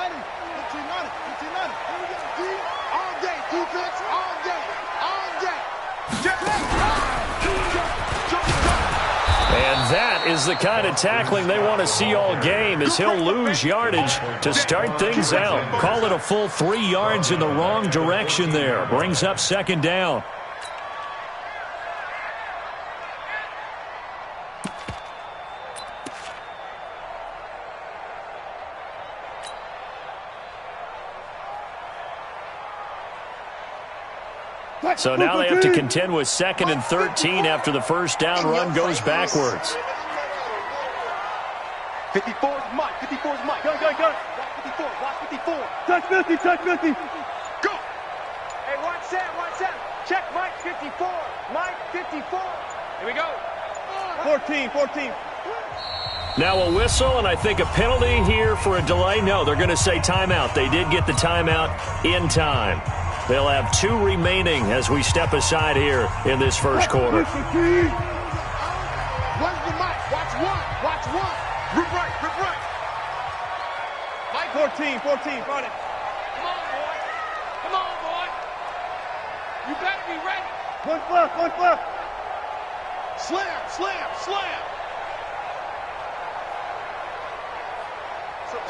Ready? 15 on it. 15 on it. Here we go. D all day. Defense all day. All day. And that is the kind of tackling they want to see all game, as he'll lose yardage to start things out. Call it a full 3 yards in the wrong direction there. Brings up second down. So now they have to contend with 2nd and 13 after the first down run goes backwards. 54's Mike. 54's Mike. Go. Watch 54. Watch 54. Touch 50. Touch 50. Go. Hey, watch Sam. Check Mike 54. Mike 54. Here we go. 14. Now a whistle, and I think a penalty here for a delay. No, they're going to say timeout. They did get the timeout in time. They'll have 2 remaining as we step aside here in this first quarter. Where's the mic? Watch one. Rip right. Mike 14. Run it. Come on, boy. You better be ready. One left. Slam.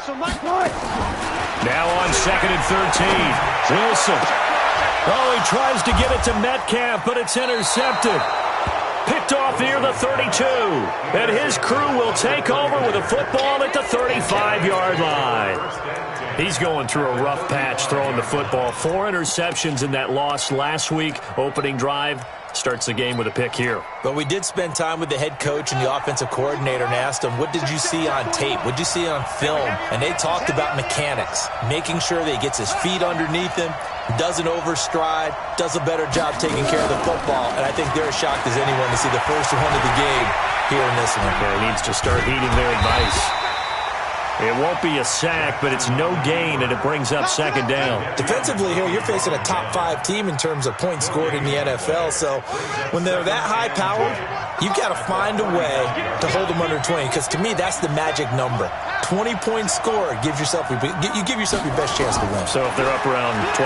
So Mike. Now on 2nd and 13. Wilson. Oh, he tries to get it to Metcalf, but it's intercepted. Picked off near the 32. And his crew will take over with a football at the 35-yard line. He's going through a rough patch throwing the football. 4 interceptions in that loss last week. Opening drive starts the game with a pick here. But we did spend time with the head coach and the offensive coordinator and asked them, what did you see on tape? What did you see on film? And they talked about mechanics, making sure that he gets his feet underneath him, doesn't overstride, does a better job taking care of the football. And I think they're as shocked as anyone to see the first one of the game here in this one. Yeah, he needs to start heeding their advice. It won't be a sack, but it's no gain, and it brings up second down. Defensively here, you're facing a top 5 team in terms of points scored in the NFL. So when they're that high-powered, you've got to find a way to hold them under 20, because to me, that's the magic number. 20 points scored, you give yourself your best chance to win. So if they're up around 24,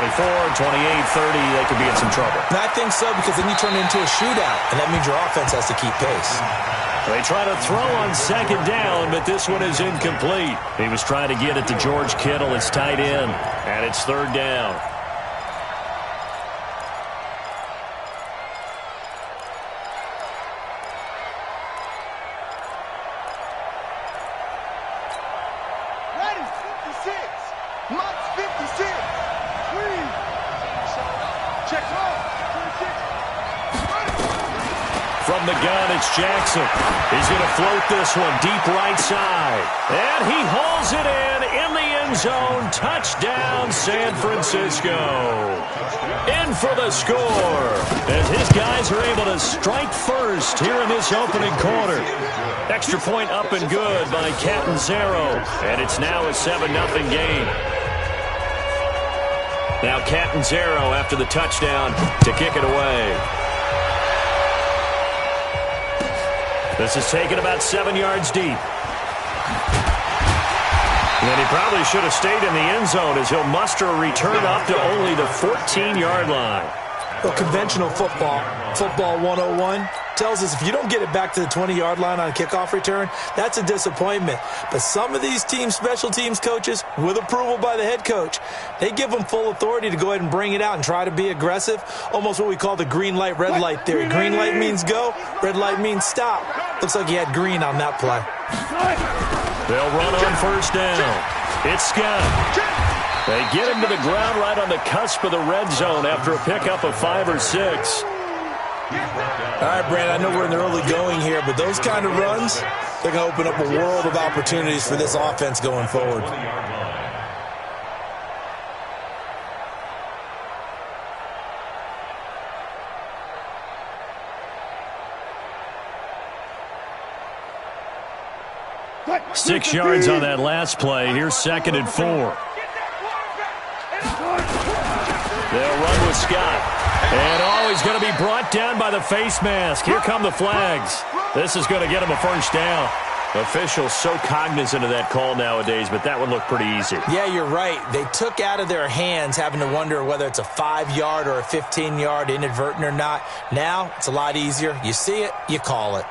28, 30, they could be in some trouble. And I think so, because then you turn it into a shootout, and that means your offense has to keep pace. They try to throw on second down, but this one is incomplete. He was trying to get it to George Kittle, his tight end, and it's third down. Ready? 56. Mike's 56. Three. Check off. 26. From the gun, it's Jackson. He's going to float this one deep right side. And he hauls it in the end zone. Touchdown, San Francisco. In for the score, as his guys are able to strike first here in this opening quarter. Extra point up and good by Catanzaro. And it's now a 7-0 game. Now Catanzaro after the touchdown to kick it away. This is taken about 7 yards deep. And he probably should have stayed in the end zone, as he'll muster a return up to only the 14-yard line. Well, conventional football 101, tells us if you don't get it back to the 20-yard line on a kickoff return, that's a disappointment. But some of these team special teams coaches, with approval by the head coach, they give them full authority to go ahead and bring it out and try to be aggressive, almost what we call the green light, red light theory. Green light means go, red light means stop. Looks like he had green on that play. They'll run on first down. It's Scott. They get him to the ground right on the cusp of the red zone after a pickup of 5 or 6. All right, Brandon, I know we're in the early going here, but those kind of runs, they're going to open up a world of opportunities for this offense going forward. Six yards on that last play. Here's 2nd and 4. They'll run with Scott. And, he's going to be brought down by the face mask. Here come the flags. This is going to get him a first down. Officials so cognizant of that call nowadays, but that would look pretty easy. Yeah, you're right. They took out of their hands having to wonder whether it's a 5-yard or a 15-yard inadvertent or not. Now, it's a lot easier. You see it, you call it.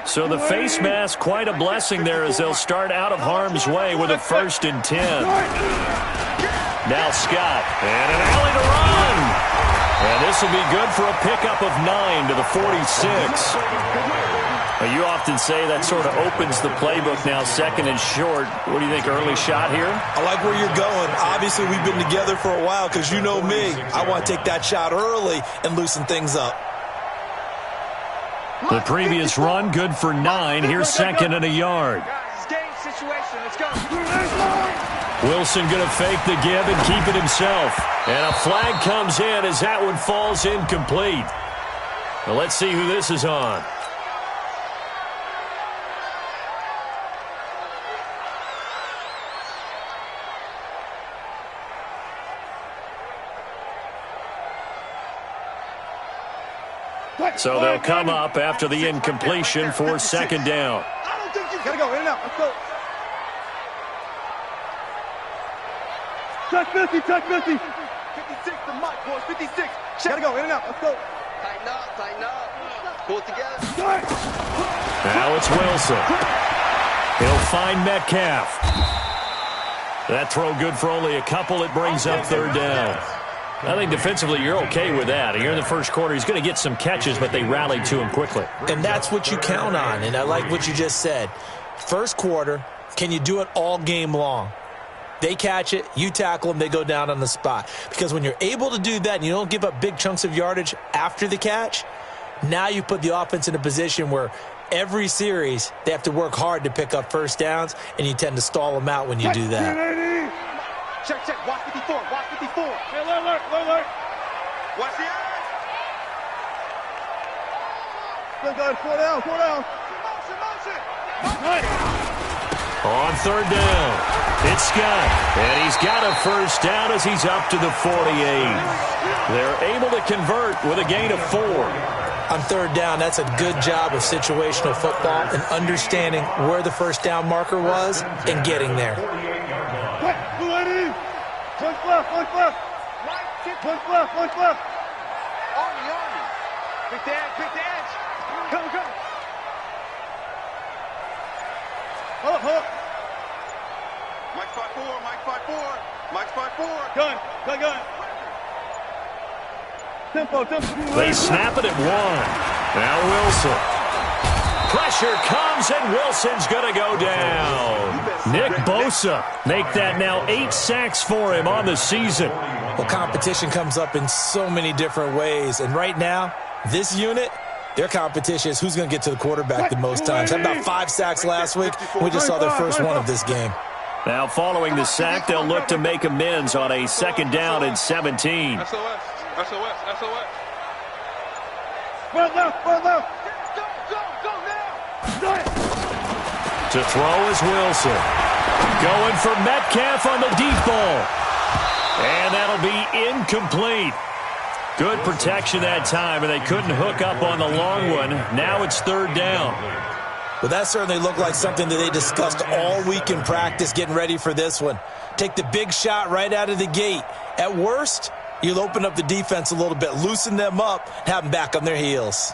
So the face mask, quite a blessing there as they'll start out of harm's way with a 1st and 10. Now Scott, and an alley to run. And this will be good for a pickup of 9 to the 46. Now, you often say that sort of opens the playbook now, 2nd and short. What do you think, early shot here? I like where you're going. Obviously, we've been together for a while because you know me. I want to take that shot early and loosen things up. The previous run, good for 9. Here's 2nd and a yard. Guys, game situation. Let's go. Wilson going to fake the give and keep it himself. And a flag comes in as that one falls incomplete. Well, let's see who this is on. So they'll come up after the incompletion for 2nd down. I don't think you gotta go in and out. Let's go. Touch 50, touch 50. 56 to Mike, boys. 56. Gotta go in and out. Let's go. Tighten up, tighten up. Pull it together. Now it's Wilson. He'll find Metcalf. That throw good for only a couple. It brings up 3rd down. I think defensively you're okay with that. Here in the first quarter, he's going to get some catches, but they rallied to him quickly. And that's what you count on, and I like what you just said. First quarter, can you do it all game long? They catch it, you tackle them, they go down on the spot. Because when you're able to do that and you don't give up big chunks of yardage after the catch, now you put the offense in a position where every series they have to work hard to pick up 1st downs, and you tend to stall them out when you do that. Check, check. Watch 54. Watch 54. Hey, alert, alert. Watch the eyes. Good, good. 4 down, 4 down. Motion. On 3rd down, it's Scott. And he's got a 1st down as he's up to the 48. They're able to convert with a gain of 4. On 3rd down, that's a good job of situational football and understanding where the 1st down marker was and getting there. Punch left. Punch left. Army. Big dance. Come. Up. Mike 5-4. Gun. Tempo. They snap it at 1. Now Wilson. Pressure comes, and Wilson's going to go down. Nick Bosa make that now 8 sacks for him on the season. Well, competition comes up in so many different ways, and right now, this unit, their competition is who's going to get to the quarterback the most times. Had about 5 sacks last week. We just saw their first one of this game. Now, following the sack, they'll look to make amends on a 2nd down and 17. SOS. Run left. To throw is Wilson. Going for Metcalf on the deep ball. And that'll be incomplete. Good protection that time, and they couldn't hook up on the long one. Now it's 3rd down. Well, that certainly looked like something that they discussed all week in practice getting ready for this one. Take the big shot right out of the gate. At worst, you'll open up the defense a little bit, loosen them up, have them back on their heels.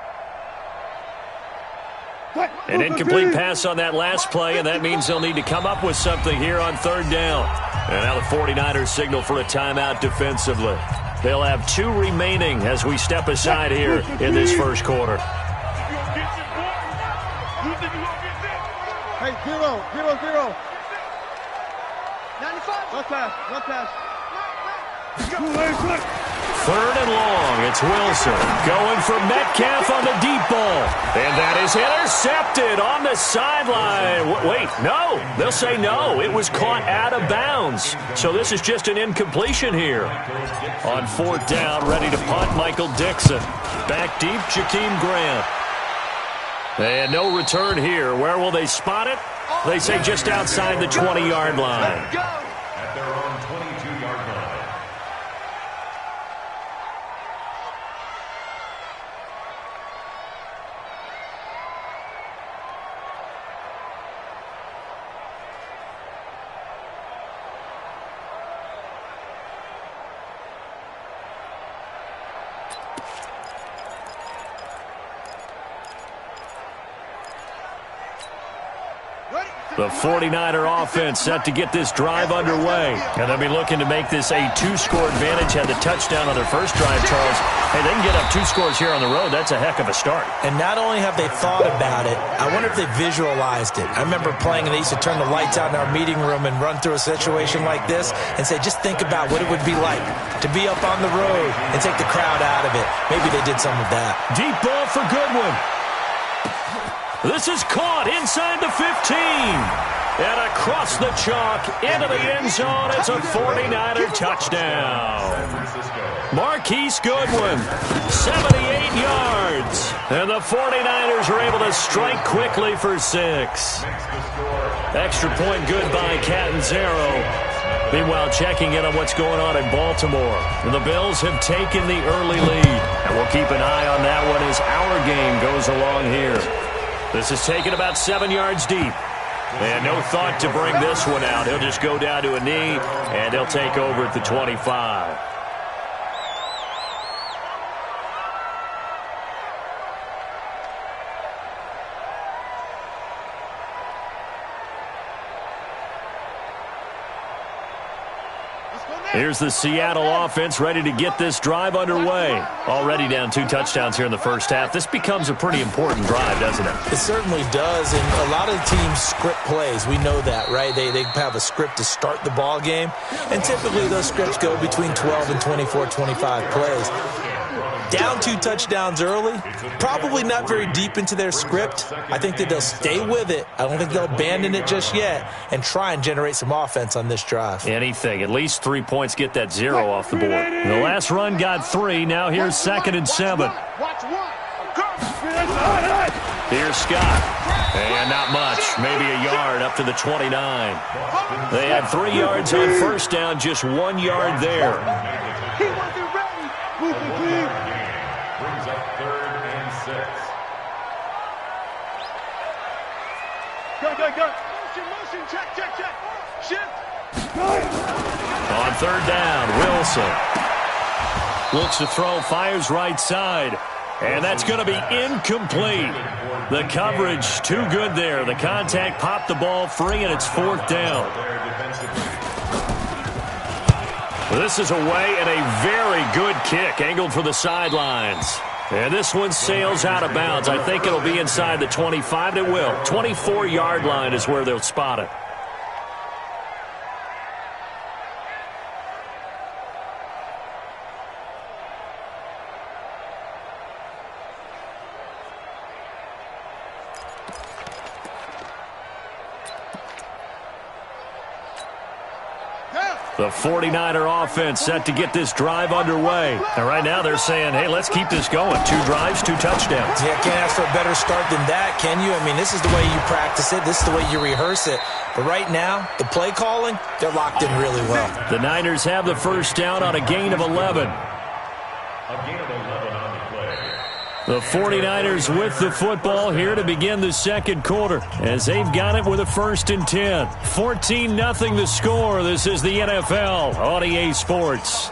An incomplete pass on that last play, and that means they'll need to come up with something here on 3rd down. And now the 49ers signal for a timeout defensively. They'll have 2 remaining as we step aside here in this first quarter. Hey, 0. 95. One pass. 3rd and long. It's Wilson going for Metcalf on the deep ball. And that is intercepted on the sideline. Wait, no. They'll say no. It was caught out of bounds. So this is just an incompletion here. On 4th down, ready to punt, Michael Dixon. Back deep, Jakeem Grant. And no return here. Where will they spot it? They say just outside the 20-yard line. Let's go. At their own 22-yard line. The 49er offense set to get this drive underway. And they'll be looking to make this a 2-score advantage. Had the touchdown on their first drive, Charles. Hey, they can get up 2 scores here on the road. That's a heck of a start. And not only have they thought about it, I wonder if they visualized it. I remember playing, and they used to turn the lights out in our meeting room and run through a situation like this and say, just think about what it would be like to be up on the road and take the crowd out of it. Maybe they did some of that. Deep ball for Goodwin. This is caught inside the 15. And across the chalk into the end zone. It's a 49er touchdown. Marquise Goodwin, 78 yards. And the 49ers are able to strike quickly for 6. Extra point good by Catanzaro. Meanwhile, checking in on what's going on in Baltimore. And the Bills have taken the early lead. And we'll keep an eye on that one as our game goes along here. This is taken about 7 yards deep. And no thought to bring this one out. He'll just go down to a knee, and he'll take over at the 25. Here's the Seattle offense ready to get this drive underway. Already down 2 touchdowns here in the first half. This becomes a pretty important drive, doesn't it? It certainly does, and a lot of the teams script plays. We know that, right? They have a script to start the ball game, and typically those scripts go between 12 and 24, 25 plays. Down 2 touchdowns early, probably not very deep into their script. I think that they'll stay with it. I don't think they'll abandon it just yet and try and generate some offense on this drive. Anything. At least 3 points, get that 0 off the board. The last run got 3. Now here's 2nd and 7. Here's Scott. And not much. Maybe a yard up to the 29. They had 3 yards on first down, just 1 yard there. He wasn't ready. Brings up 3rd and 6. Go. Motion, check. Shift. On 3rd down, Wilson looks to throw, fires right side. And that's going to be incomplete. The coverage too good there. The contact popped the ball free, and it's 4th down. This is away, and a very good kick angled for the sidelines. And this one sails out of bounds. I think it'll be inside the 25, and it will. 24-yard line is where they'll spot it. The 49er offense set to get this drive underway. And right now they're saying, hey, let's keep this going. 2 drives, 2 touchdowns. Yeah, can't ask for a better start than that, can you? I mean, this is the way you practice it. This is the way you rehearse it. But right now, the play calling, they're locked in really well. The Niners have the first down on a gain of 11. A gain of 11 on the play. The 49ers with the football here to begin the second quarter as they've got it with a 1st and 10. 14-0 the score. This is the NFL on EA Sports.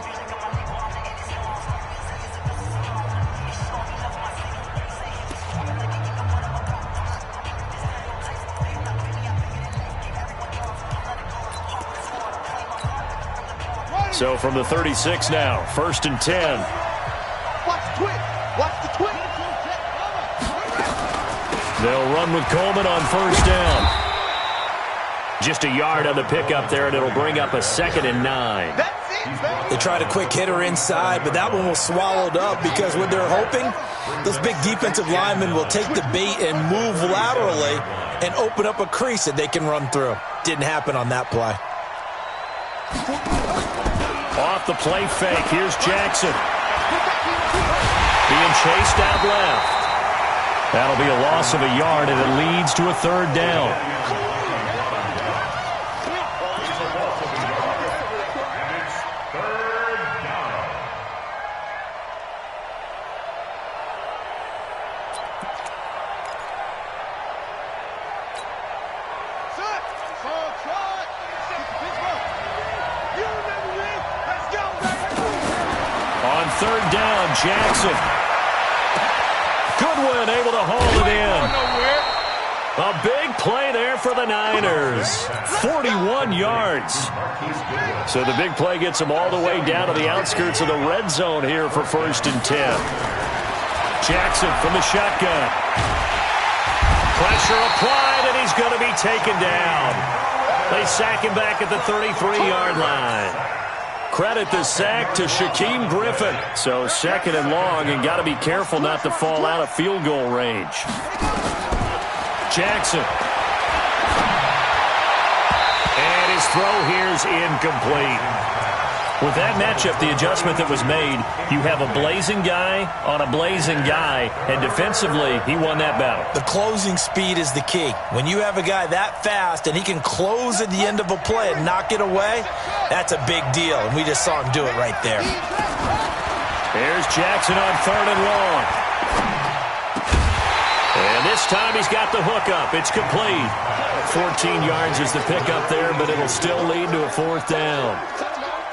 So from the 36 now, 1st and 10. Watch the twin. Watch the twin. They'll run with Coleman on 1st down. Just a yard on the pickup there, and it'll bring up a 2nd and 9. That's it. They tried a quick hitter inside, but that one was swallowed up because what they're hoping, those big defensive linemen will take the bait and move laterally and open up a crease that they can run through. Didn't happen on that play. Off the play fake, here's Jackson. Being chased out left. That'll be a loss of a yard, and it leads to a 3rd down. On 3rd down, Jackson. Goodwin able to haul it in. A big play there for the Niners. 41 yards. So the big play gets them all the way down to the outskirts of the red zone here for 1st and 10. Jackson from the shotgun. Pressure applied, and he's going to be taken down. They sack him back at the 33-yard line. Credit the sack to Shaquem Griffin. So 2nd and long, and got to be careful not to fall out of field goal range. Jackson. And his throw here is incomplete. With that matchup, the adjustment that was made, you have a blazing guy on a blazing guy, and defensively, he won that battle. The closing speed is the key. When you have a guy that fast and he can close at the end of a play and knock it away, that's a big deal, and we just saw him do it right there. There's Jackson on 3rd and long. And this time he's got the hook up. It's complete. 14 yards is the pickup there, but it'll still lead to a 4th down.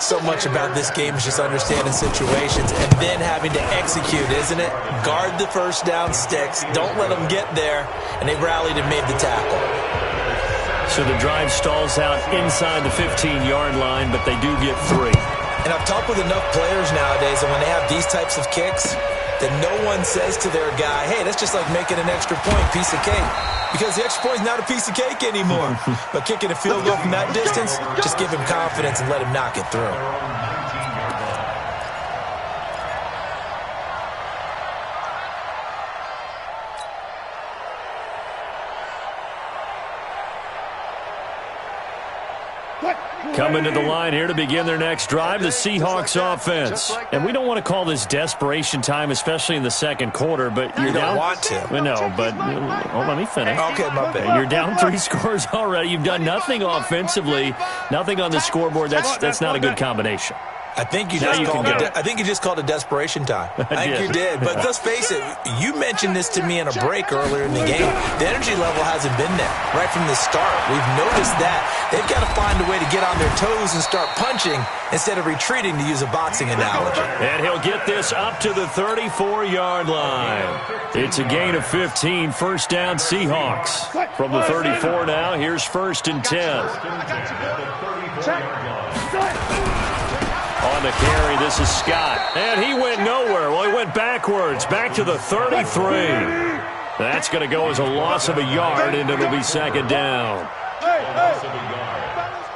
So much about this game is just understanding situations and then having to execute, isn't it? Guard the first down sticks. Don't let them get there. And they rallied and made the tackle. So the drive stalls out inside the 15-yard line, but they do get 3. And I've talked with enough players nowadays, and when they have these types of kicks, that no one says to their guy, hey, that's just like making an extra point, piece of cake. Because the extra point is not a piece of cake anymore. But kicking a field goal from that distance, just give him confidence and let him knock it through. Coming to the line here to begin their next drive, the Seahawks offense. And we don't want to call this desperation time, especially in the 2nd quarter, but you're down. You don't want to. No, but let me finish. Okay, my bad. You're down 3 scores already. You've done nothing offensively, nothing on the scoreboard. That's not a good combination. I think you just called it desperation time. I think you did. But let's face it, you mentioned this to me in a break earlier in the game. The energy level hasn't been there right from the start. We've noticed that. They've got to find a way to get on their toes and start punching instead of retreating, to use a boxing analogy. And he'll get this up to the 34-yard line. It's a gain of 15, 1st down Seahawks. From the 34 now, here's 1st and 10. On the carry, this is Scott. And he went nowhere. Well, he went backwards, back to the 33. That's going to go as a loss of a yard, and it'll be 2nd down. Loss of a yard.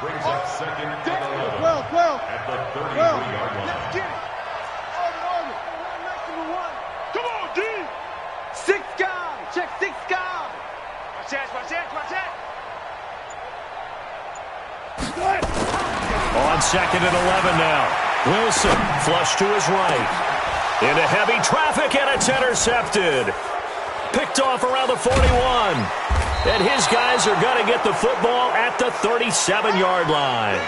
Brings up 2nd and 11 at the 33-yard line. Let's get it. Come on, D. 6 guys. Check 6 guys. Watch that, watch that, watch that. On 2nd and 11 now. Wilson, flush to his right. Into heavy traffic, and it's intercepted. Picked off around the 41. And his guys are going to get the football at the 37-yard line.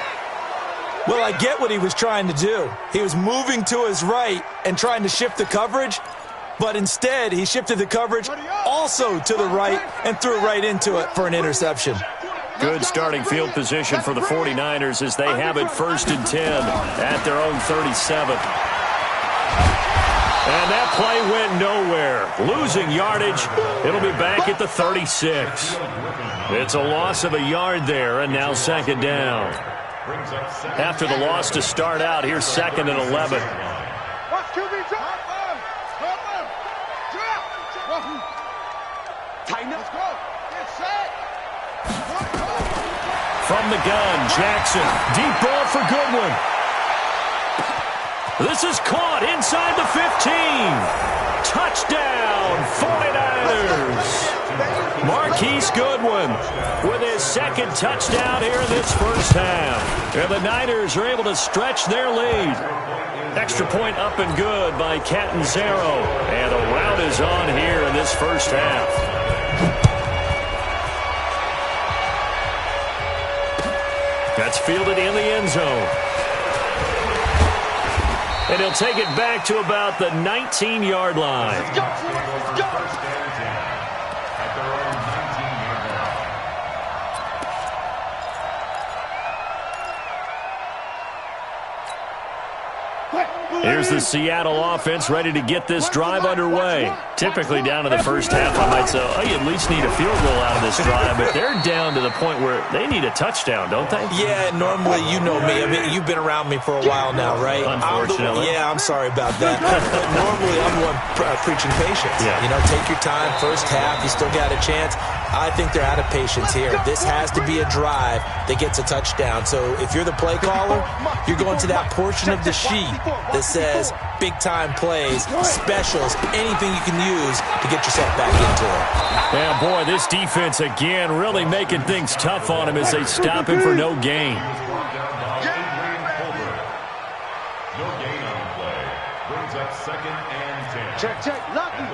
Well, I get what he was trying to do. He was moving to his right and trying to shift the coverage, but instead he shifted the coverage also to the right and threw right into it for an interception. Good starting field position for the 49ers as they have it 1st and 10 at their own 37. And that play went nowhere. Losing yardage. It'll be back at the 36. It's a loss of a yard there, and now 2nd down. After the loss to start out, here's 2nd and 11. Watch QB drop. Tighten up. Get set. From the gun, Jackson. Deep ball for Goodwin. This is caught inside the 15. Touchdown, 49ers. Marquise Goodwin with his 2nd touchdown here in this 1st half. And the Niners are able to stretch their lead. Extra point up and good by Catanzaro. And the rout is on here in this 1st half. That's fielded in the end zone. And he'll take it back to about the 19-yard line. Let's go, let's go. At their own 19-yard line. Here's the Seattle offense ready to get this drive underway. Typically down to the first half, I might say, oh, you at least need a field goal out of this drive, but they're down to the point where they need a touchdown, don't they? Yeah, normally, you know me. I mean, you've been around me for a while now, right? Unfortunately. I'm sorry about that. But normally, I'm the one preaching patience. Yeah. You know, take your time. First half, you still got a chance. I think they're out of patience here. This has to be a drive that gets a touchdown. So if you're the play caller, you're going to that portion of the sheet that says big-time plays, specials, anything you can use to get yourself back into it. Yeah, boy, this defense again really making things tough on him as they stop him for no gain. No gain on the play. Brings up 2nd and 10. Check. Lucky.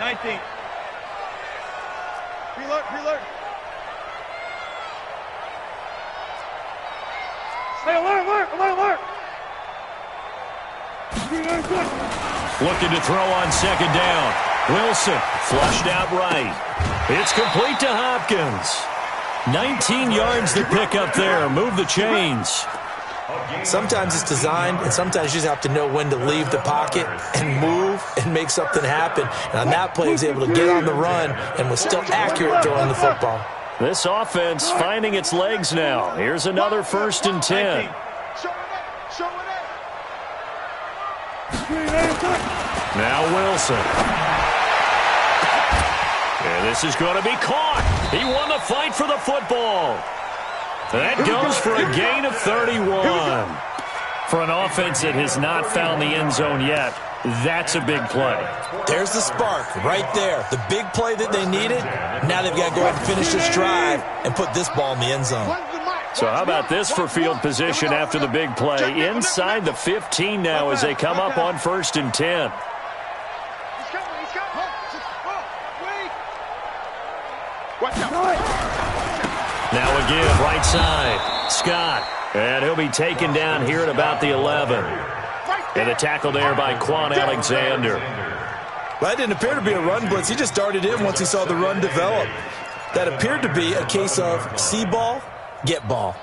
19. Preload. Stay alert. Looking to throw on 2nd down. Wilson flushed out right. It's complete to Hopkins. 19 yards to pick up there. Move the chains. Sometimes it's designed, and sometimes you just have to know when to leave the pocket and move and make something happen. And on that play, he was able to get on the run and was still accurate throwing the football. This offense finding its legs now. Here's another 1st and 10. Now Wilson. And this is going to be caught. He won the fight for the football. That goes for a gain of 31. For an offense that has not found the end zone yet, that's a big play. There's the spark right there. The big play that they needed. Now they've got to go ahead and finish this drive and put this ball in the end zone. So how about this for field position after the big play? Inside the 15 now as they come up on 1st and 10. Now again, right side, Scott. And he'll be taken down here at about the 11. And a tackle there by Quan Alexander. Well, that didn't appear to be a run blitz. He just darted in once he saw the run develop. That appeared to be a case of see ball, get ball.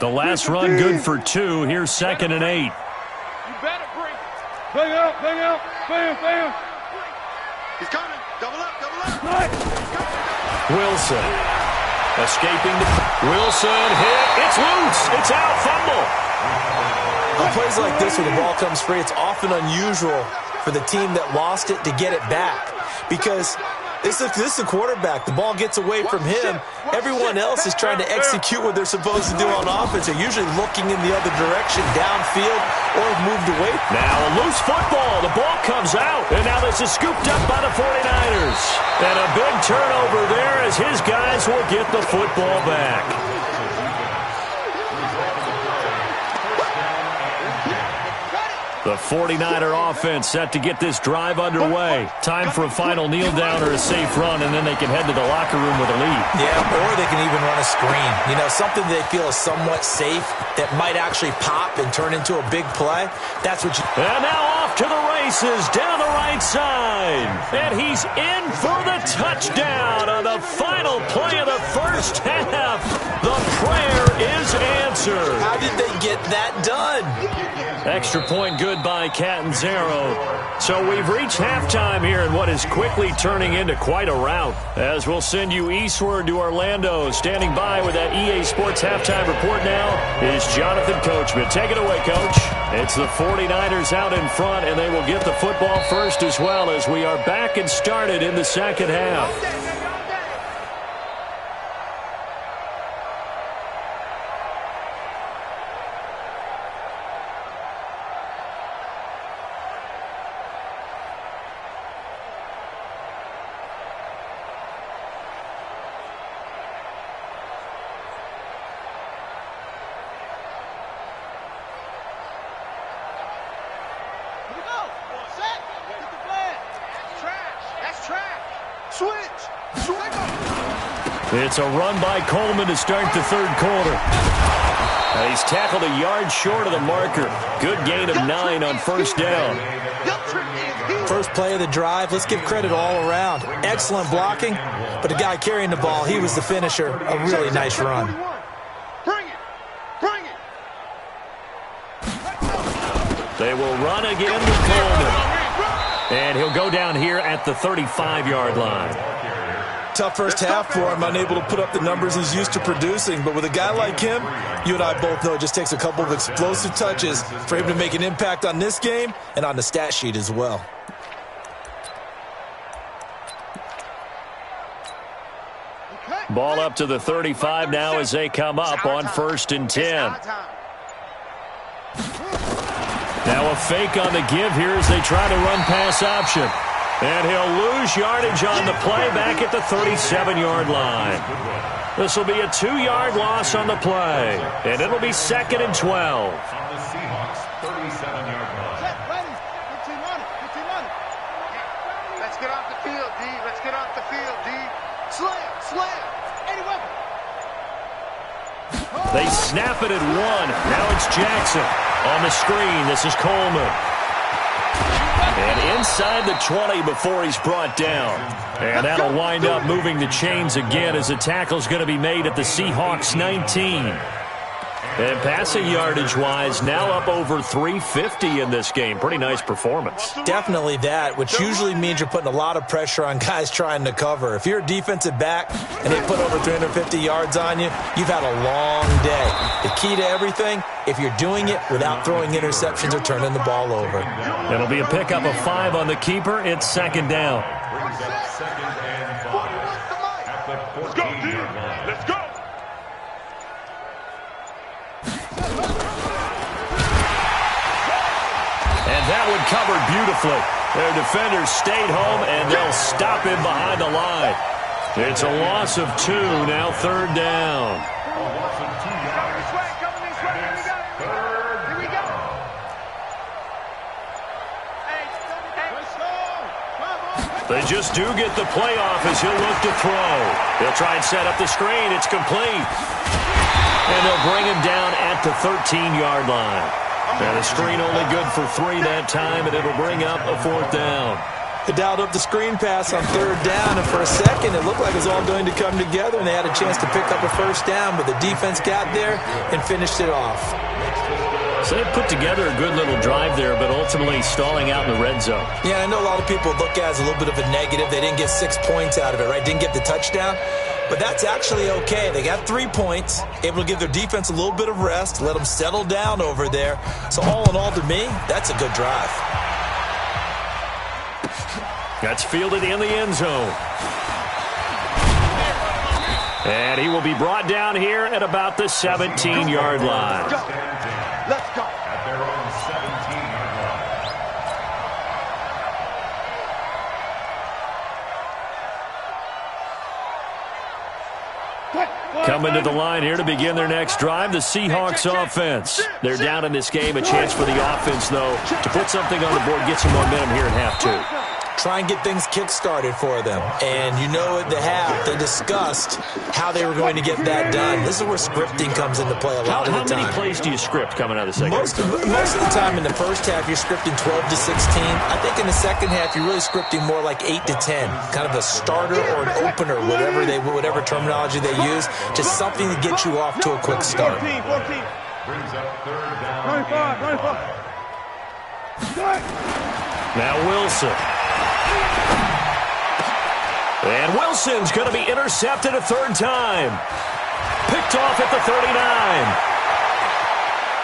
The last run good for 2. Here's 2nd and 8. You better bring it. Bang out. Bam. He's coming. Double up. Wilson escaping. Wilson hit. It's loose. It's out. Fumble. On plays like this where the ball comes free, it's often unusual for the team that lost it to get it back because this is a quarterback. The ball gets away from him. Everyone else is trying to execute what they're supposed to do on offense. They're usually looking in the other direction, downfield, or have moved away. Now a loose football. The ball comes out. And now this is scooped up by the 49ers. And a big turnover there as his guys will get the football back. The 49er offense set to get this drive underway. Time for a final kneel down or a safe run, and then they can head to the locker room with a lead. Yeah, or they can even run a screen. You know, something they feel is somewhat safe that might actually pop and turn into a big play. That's what you... And now off to the races down the right side. And he's in for the touchdown on the final play of the first half. The prayer is answered. How did they get that done? Extra point good by Catanzaro. So we've reached halftime here in what is quickly turning into quite a rout. As we'll send you eastward to Orlando. Standing by with that EA Sports halftime report now is Jonathan Coachman. Take it away, Coach. It's the 49ers out in front, and they will get the football first as well as we are back and started in the second half. It's a run by Coleman to start the third quarter. He's tackled a yard short of the marker. Good gain of 9 on first down. first play of the drive. Let's give credit all around. Excellent blocking, but the guy carrying the ball, he was the finisher. A really nice run. Bring it! Bring it! They will run again with Coleman. And he'll go down here at the 35-yard line. Tough first half for him, unable to put up the numbers he's used to producing. But with a guy like him, you and I both know it just takes a couple of explosive touches for him to make an impact on this game and on the stat sheet as well. Ball up to the 35 now as they come up on 1st and 10. Now a fake on the give here as they try to run pass option. And he'll lose yardage on the play back at the 37-yard line. This will be a 2-yard loss on the play. And it'll be 2nd and 12. On the Seahawks 37-yard line. Let's get off the field, D. Let's get off the field, D. Slam, slam. Any weapon. They snap it at 1. Now it's Jackson. On the screen, this is Coleman. And inside the 20 before he's brought down. And that'll wind up moving the chains again as the tackle's going to be made at the Seahawks 19. And passing yardage-wise, now up over 350 in this game. Pretty nice performance. Definitely that, which usually means you're putting a lot of pressure on guys trying to cover. If you're a defensive back and they put over 350 yards on you, you've had a long day. The key to everything, if you're doing it without throwing interceptions or turning the ball over. It'll be a pickup of 5 on the keeper. It's 2nd down. Brings up 2nd and 5 at the 14-yard line. Let's go. And that one covered beautifully. Their defenders stayed home, and they'll stop him behind the line. It's a loss of 2, now 3rd down. A loss of 2 yards. Coming this way. Here we go. Here we go. They just do get the playoff as he'll look to throw. They'll try and set up the screen. It's complete. And they'll bring him down at the 13-yard line. And the screen only good for 3 that time, and it'll bring up a 4th down. They dialed up the screen pass on 3rd down, and for a second it looked like it was all going to come together, and they had a chance to pick up a 1st down, but the defense got there and finished it off. So they put together a good little drive there, but ultimately stalling out in the red zone. Yeah, I know a lot of people look at it as a little bit of a negative. They didn't get 6 points out of it, right? Didn't get the touchdown. But that's actually okay. They got 3 points, able to give their defense a little bit of rest, let them settle down over there. So all in all, to me, that's a good drive. That's fielded in the end zone. And he will be brought down here at about the 17-yard line. Let's go. At their own 17-yard line. Coming to the line here to begin their next drive, the Seahawks offense. They're down in this game. A chance for the offense, though, to put something on the board, get some momentum here in half 2. Try and get things kick-started for them. And you know at the half, they discussed how they were going to get that done. This is where scripting comes into play a lot of the time. How many plays do you script coming out of the second? Most of the time in the first half, you're scripting 12 to 16. I think in the second half, you're really scripting more like 8 to 10. Kind of a starter or an opener, whatever terminology they use. Just something to get you off to a quick start. 14. Brings up 3rd down. 95. Now Wilson. And Wilson's going to be intercepted a 3rd time. Picked off at the 39.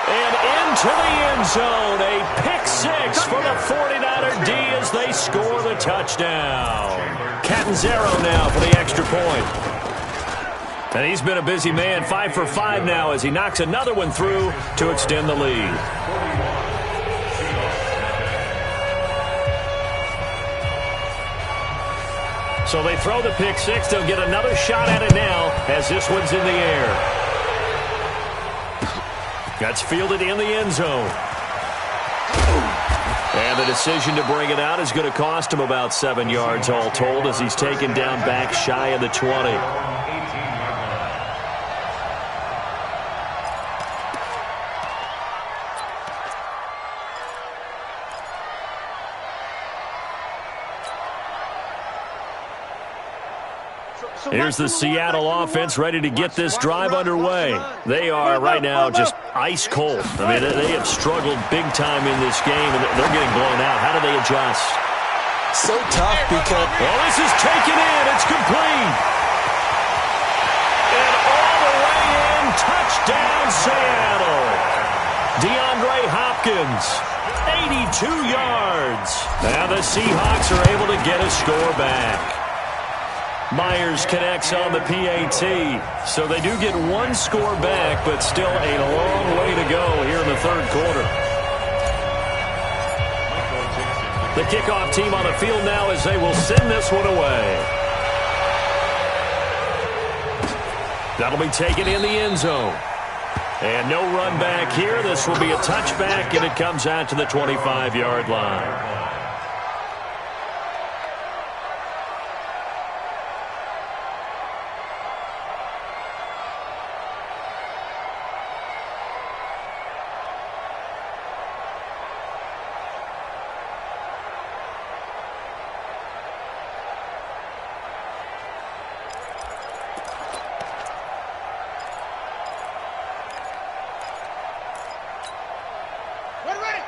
And into the end zone. A pick 6 for the 49er D as they score the touchdown. Catanzaro now for the extra point. And he's been a busy man. 5 for 5 now as he knocks another one through to extend the lead. So they throw the pick 6. They'll get another shot at it now as this one's in the air. That's fielded in the end zone. And the decision to bring it out is going to cost him about 7 yards all told as he's taken down back shy of the 20. Here's the Seattle offense ready to get this drive underway. They are right now just ice cold. I mean, they have struggled big time in this game, and they're getting blown out. How do they adjust? So tough because... Well, this is taken in. It's complete. And all the way in, touchdown Seattle. DeAndre Hopkins, 82 yards. Now the Seahawks are able to get a score back. Myers connects on the PAT. So they do get one score back, but still a long way to go here in the third quarter. The kickoff team on the field now as they will send this one away. That'll be taken in the end zone. And no run back here. This will be a touchback, and it comes out to the 25-yard line.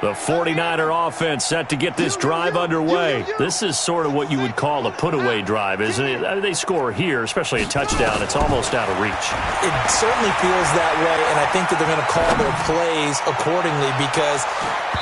The 49er offense set to get this drive underway. This is sort of what you would call a put-away drive, isn't it? I mean, they score here, especially a touchdown. It's almost out of reach. It certainly feels that way, and I think that they're going to call their plays accordingly because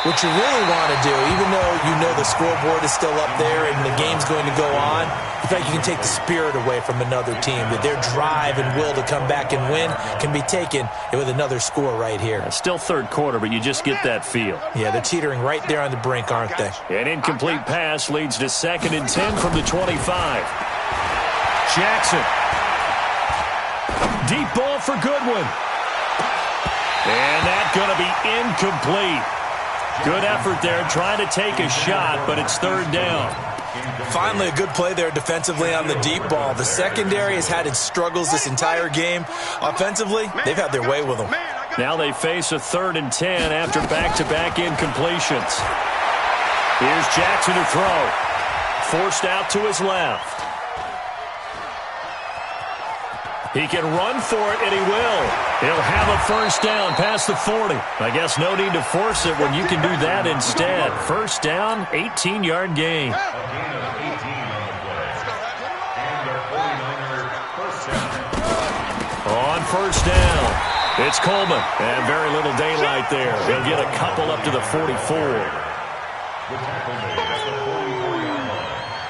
what you really want to do, even though you know the scoreboard is still up there and the game's going to go on, in fact, you can take the spirit away from another team, that their drive and will to come back and win can be taken with another score right here. It's still third quarter, but you just get that feel. Yeah, they're teetering right there on the brink, aren't they? An incomplete pass leads to 2nd and 10 from the 25. Jackson. Deep ball for Goodwin. And that's going to be incomplete. Good effort there trying to take a shot, but it's third down. Finally, a good play there defensively on the deep ball. The secondary has had its struggles this entire game. Offensively, they've had their way with them. Now they face a 3rd and 10 after back-to-back incompletions. Here's Jackson to throw. Forced out to his left. He can run for it, and he will. He'll have a first down past the 40. I guess no need to force it when you can do that instead. First down, 18-yard gain. On first down, it's Coleman. And very little daylight there. He'll get a couple up to the 44.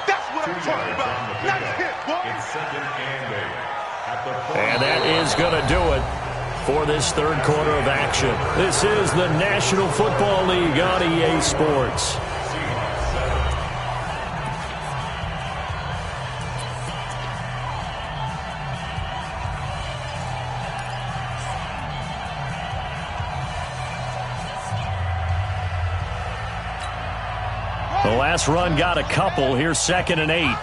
That's what I'm talking about. Nice hit, boy. It's 2nd and 8. And that is going to do it for this third quarter of action. This is the National Football League on EA Sports. The last run got a couple. Here's 2nd and 8.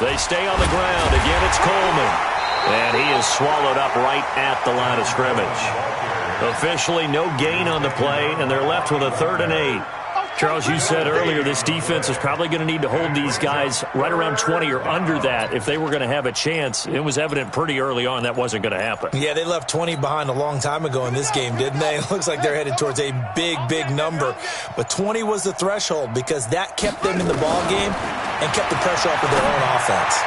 They stay on the ground. Again, it's Coleman. And he is swallowed up right at the line of scrimmage. Officially, no gain on the play, and they're left with a 3rd and 8. Charles, you said earlier this defense is probably going to need to hold these guys right around 20 or under that if they were going to have a chance. It was evident pretty early on that wasn't going to happen. Yeah, they left 20 behind a long time ago in this game, didn't they? It looks like they're headed towards a big, big number. But 20 was the threshold because that kept them in the ball game and kept the pressure off of their own offense.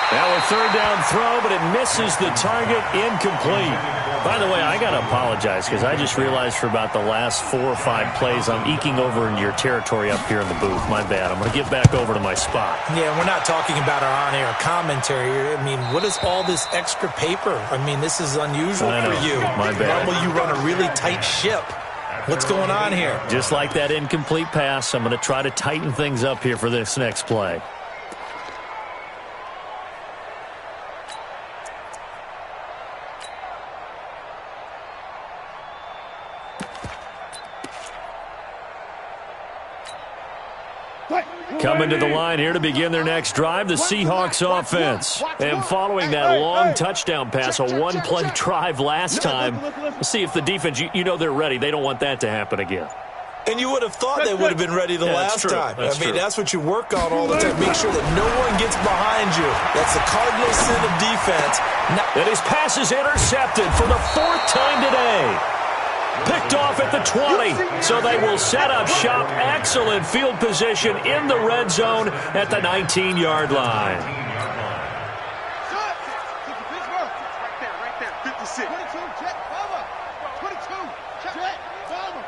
Now a 3rd down throw, but it misses the target, incomplete. By the way, I got to apologize because I just realized for about the last 4 or 5 plays I'm eking over into your territory up here in the booth. My bad. I'm going to get back over to my spot. Yeah, we're not talking about our on-air commentary. I mean, what is all this extra paper? I mean, this is unusual for you. My bad. Normally you run a really tight ship. What's going on here? Just like that incomplete pass, I'm going to try to tighten things up here for this next play. Coming to the line here to begin their next drive, the Seahawks offense. And following that long touchdown pass, a one-play drive last time, let's see if the defense, you know they're ready. They don't want that to happen again. And you would have thought they would have been ready the last time. That's what you work on all the time. Make sure that no one gets behind you. That's the cardinal sin of defense. And his pass is intercepted for the 4th time today. Picked off at the 20, so they will set up shop. Excellent field position in the red zone at the 19-yard line. Right there, 56. 22, check, cover. 22, check, cover.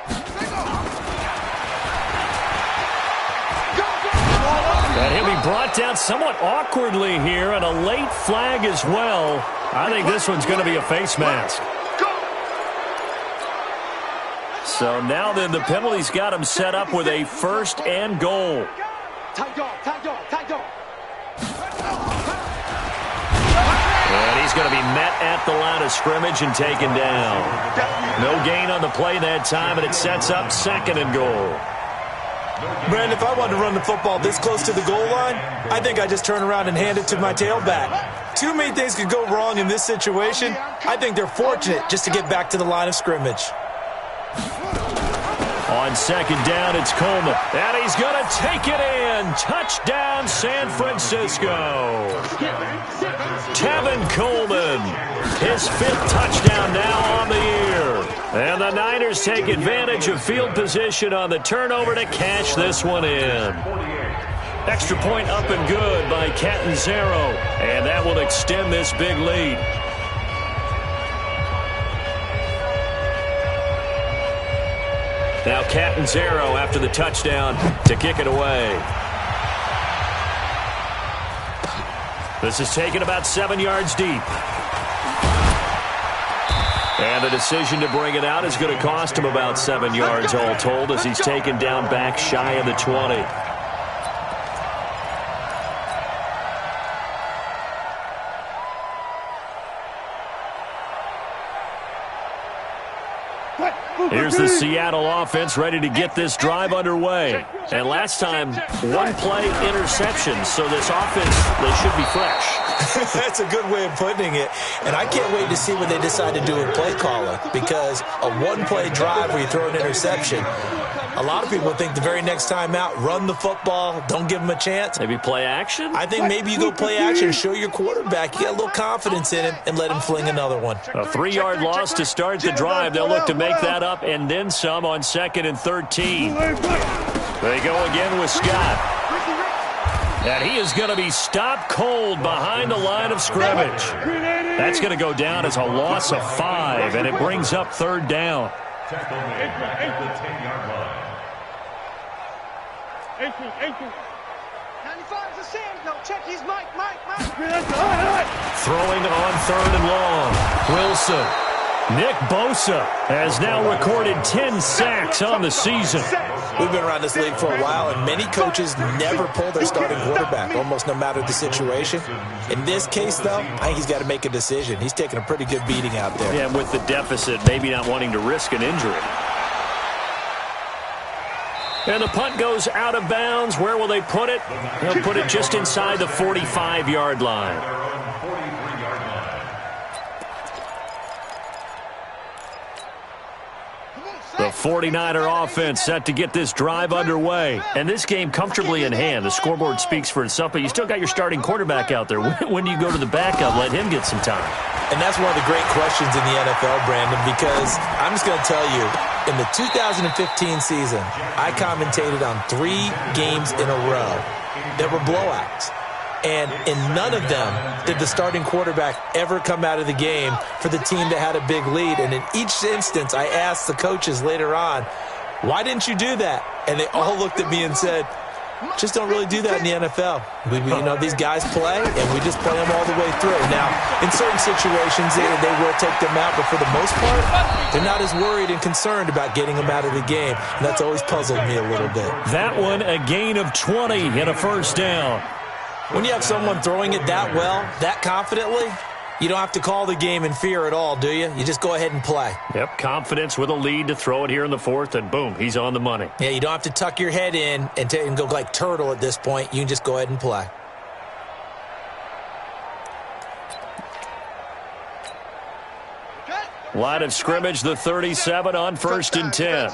And he'll be brought down somewhat awkwardly here, and a late flag as well. I think this one's going to be a face mask. So now then, the penalty's got him set up with a 1st and goal. Tight dog. And he's going to be met at the line of scrimmage and taken down. No gain on the play that time, and it sets up 2nd and goal. Brandon, if I wanted to run the football this close to the goal line, I think I just turn around and hand it to my tailback. Too many things could go wrong in this situation. I think they're fortunate just to get back to the line of scrimmage. On 2nd down, it's Coleman. And he's going to take it in. Touchdown, San Francisco. Tevin Coleman, his 5th touchdown now on the year. And the Niners take advantage of field position on the turnover to cash this one in. Extra point up and good by Catanzaro. And that will extend this big lead. Now Catanzaro after the touchdown to kick it away. This is taken about 7 yards deep. And the decision to bring it out is going to cost him about 7 yards all told as he's taken down back shy of the 20. Here's the Seattle offense ready to get this drive underway. And last time, 1-play interception, so this offense, they should be fresh. That's a good way of putting it. And I can't wait to see what they decide to do with play calling, because a 1-play drive where you throw an interception, a lot of people think the very next time out, run the football, don't give them a chance. Maybe play action? I think maybe you go play action, show your quarterback, you got a little confidence in him, and let him fling another one. A 3-yard loss to start the drive. They'll look to make that up and then some on 2nd and 13. They go again with Scott. And he is going to be stopped cold behind the line of scrimmage. That's going to go down as a loss of 5, and it brings up 3rd down. Tackle made at the 10-yard line. 95 is a Sam. No, check. He's Mike. Throwing on 3rd and long. Wilson. Nick Bosa has now recorded 10 sacks on the season. We've been around this league for a while, and many coaches never pull their starting quarterback, almost no matter the situation. In this case, though, I think he's got to make a decision. He's taking a pretty good beating out there. Yeah, and with the deficit, maybe not wanting to risk an injury. And the punt goes out of bounds. Where will they put it? They'll put it just inside the 45-yard line. The 49er offense set to get this drive underway. And this game comfortably in hand. The scoreboard speaks for itself, but you still got your starting quarterback out there. When do you go to the backup? Let him get some time. And that's one of the great questions in the NFL, Brandon, because I'm just going to tell you, in the 2015 season, I commentated on 3 games in a row that were blowouts. And in none of them did the starting quarterback ever come out of the game for the team that had a big lead. And in each instance, I asked the coaches later on, why didn't you do that? And they all looked at me and said, just don't really do that in the NFL. These guys play, and we just play them all the way through. Now, in certain situations, they will take them out, but for the most part, they're not as worried and concerned about getting them out of the game. And that's always puzzled me a little bit. That one, a gain of 20 and a 1st down. When you have someone throwing it that well, that confidently, You don't have to call the game in fear at all, do you? You just go ahead and play. Yep, confidence with a lead to throw it here in the fourth, and boom, he's on the money. Yeah, you don't have to tuck your head in and go like turtle at this point. You can just go ahead and play. Line of scrimmage, the 37 on 1st and 10.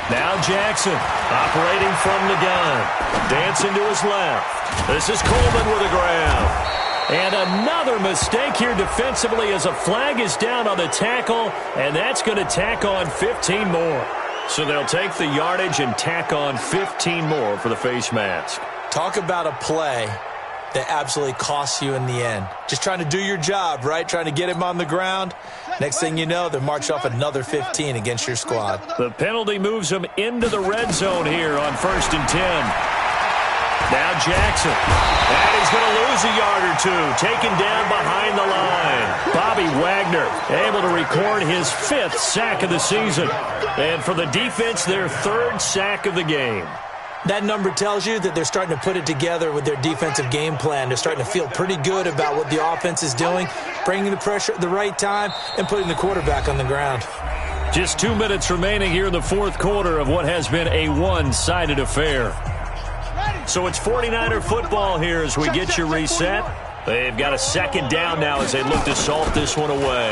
Now Jackson, operating from the gun. Dancing to his left. This is Coleman with a grab. And another mistake here defensively as a flag is down on the tackle, and that's going to tack on 15 more. So they'll take the yardage and tack on 15 more for the face mask. Talk about a play that absolutely costs you in the end. Just trying to do your job, right? Trying to get him on the ground. Next thing you know, they're marched off another 15 against your squad. The penalty moves them into the red zone here on 1st and 10. Now Jackson. And he's going to lose a yard or two. Taken down behind the line. Bobby Wagner able to record his 5th sack of the season. And for the defense, their 3rd sack of the game. That number tells you that they're starting to put it together with their defensive game plan. They're starting to feel pretty good about what the offense is doing, bringing the pressure at the right time, and putting the quarterback on the ground. Just 2 minutes remaining here in the 4th quarter of what has been a one-sided affair. So it's 49er football here as we get your reset. They've got a 2nd down now as they look to salt this one away.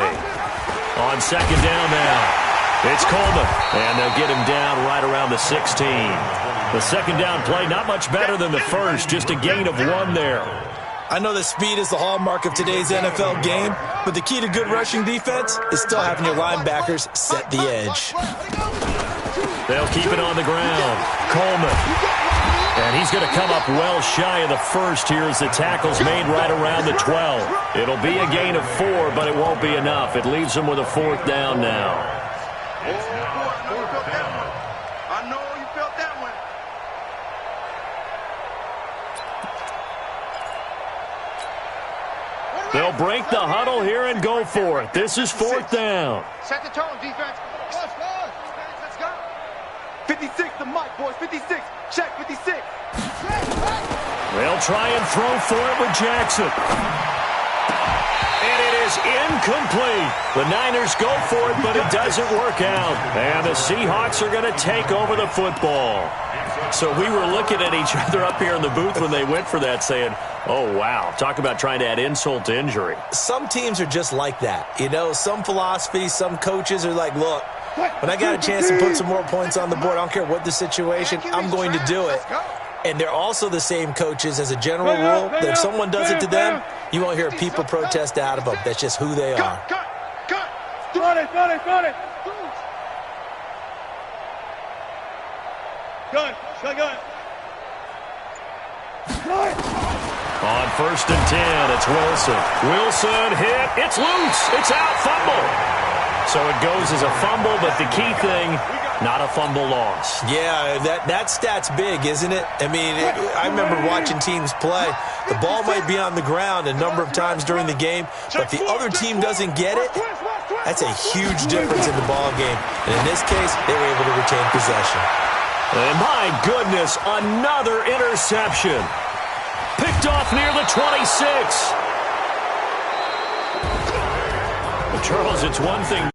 On 2nd down now, it's Coleman, and they'll get him down right around the 16. The 2nd down play, not much better than the first, just a gain of 1 there. I know that speed is the hallmark of today's NFL game, but the key to good rushing defense is still having your linebackers set the edge. They'll keep it on the ground. Coleman. And he's going to come up well shy of the first here as the tackle's made right around the 12. It'll be a gain of 4, but it won't be enough. It leaves them with a 4th down now. They'll break the huddle here and go for it. This is 4th down. Set the tone, defense. Let's go. 56 to Mike, boys. 56. Check 56. They'll try and throw for it with Jackson. And it is incomplete. The Niners go for it, but it doesn't work out. And the Seahawks are going to take over the football. So we were looking at each other up here in the booth when they went for that saying, oh, wow, talk about trying to add insult to injury. Some teams are just like that. You know, some philosophies, some coaches are like, look, when I got a chance to put some more points on the board, I don't care what the situation, I'm going to do it. And they're also the same coaches as a general rule that if someone does it to them, you won't hear people protest out of them. That's just who they are. Got it. Gun. On 1st and 10, it's Wilson. Wilson hit. It's loose. It's out. Fumble. So it goes as a fumble, but the key thing, not a fumble loss. Yeah, that stat's big, isn't it? I mean, I remember watching teams play. The ball might be on the ground a number of times during the game, but the other team doesn't get it. That's a huge difference in the ball game. And in this case, they were able to retain possession. And my goodness, another interception. Picked off near the 26. But Charles, it's one thing.